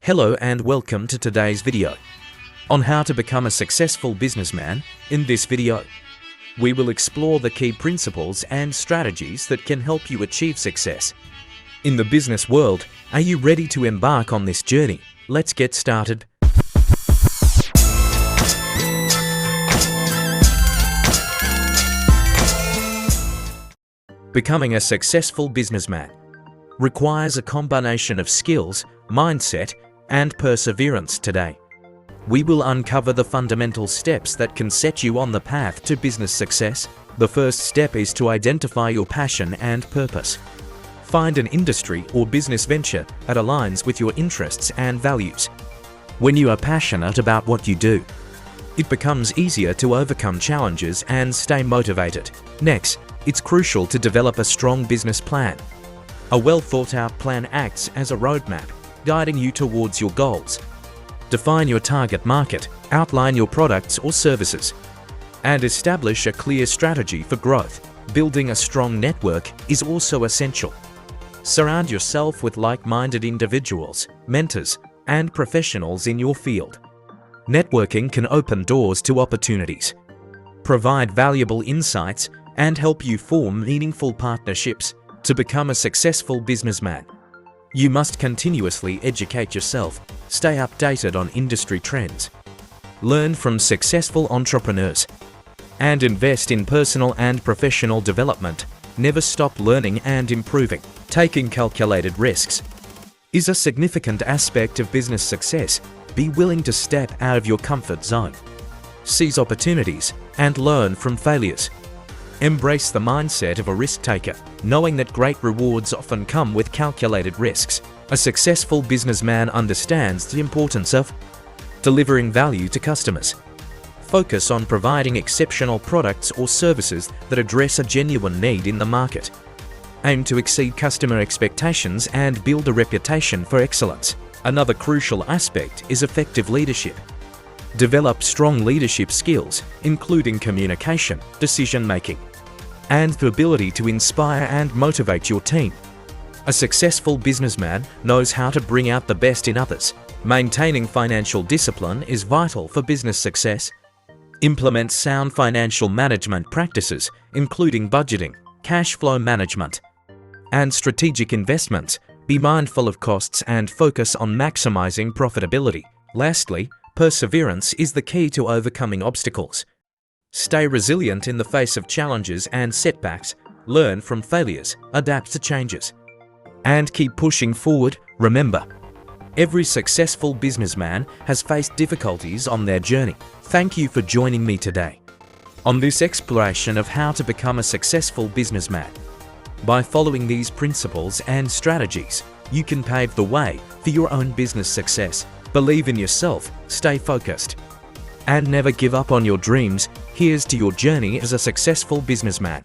Hello and welcome to today's video on how to become a successful businessman. In this video, we will explore the key principles and strategies that can help you achieve success in the business world. Are you ready to embark on this journey? Let's get started. Becoming a successful businessman requires a combination of skills, mindset, and perseverance. Today, we will uncover the fundamental steps that can set you on the path to business success. The first step is to identify your passion and purpose. Find an industry or business venture that aligns with your interests and values. When you are passionate about what you do, it becomes easier to overcome challenges and stay motivated. Next, it's crucial to develop a strong business plan. A well-thought-out plan acts as a roadmap, guiding you towards your goals. Define your target market, outline your products or services, and establish a clear strategy for growth. Building a strong network is also essential. Surround yourself with like-minded individuals, mentors, and professionals in your field. Networking can open doors to opportunities, provide valuable insights, and help you form meaningful partnerships. To become a successful businessman, you must continuously educate yourself, stay updated on industry trends, learn from successful entrepreneurs, and invest in personal and professional development. Never stop learning and improving. Taking calculated risks is a significant aspect of business success. Be willing to step out of your comfort zone, seize opportunities, and learn from failures. Embrace the mindset of a risk taker, knowing that great rewards often come with calculated risks. A successful businessman understands the importance of delivering value to customers. Focus on providing exceptional products or services that address a genuine need in the market. Aim to exceed customer expectations and build a reputation for excellence. Another crucial aspect is effective leadership. Develop strong leadership skills, including communication, decision-making, and the ability to inspire and motivate your team. A successful businessman knows how to bring out the best in others. Maintaining financial discipline is vital for business success. Implement sound financial management practices, including budgeting, cash flow management, and strategic investments. Be mindful of costs and focus on maximizing profitability. Lastly, perseverance is the key to overcoming obstacles. Stay resilient in the face of challenges and setbacks. Learn from failures, adapt to changes, and keep pushing forward. Remember, every successful businessman has faced difficulties on their journey. Thank you for joining me today on this exploration of how to become a successful businessman. By following these principles and strategies, you can pave the way for your own business success. Believe in yourself, stay focused, and never give up on your dreams. Here's to your journey as a successful businessman.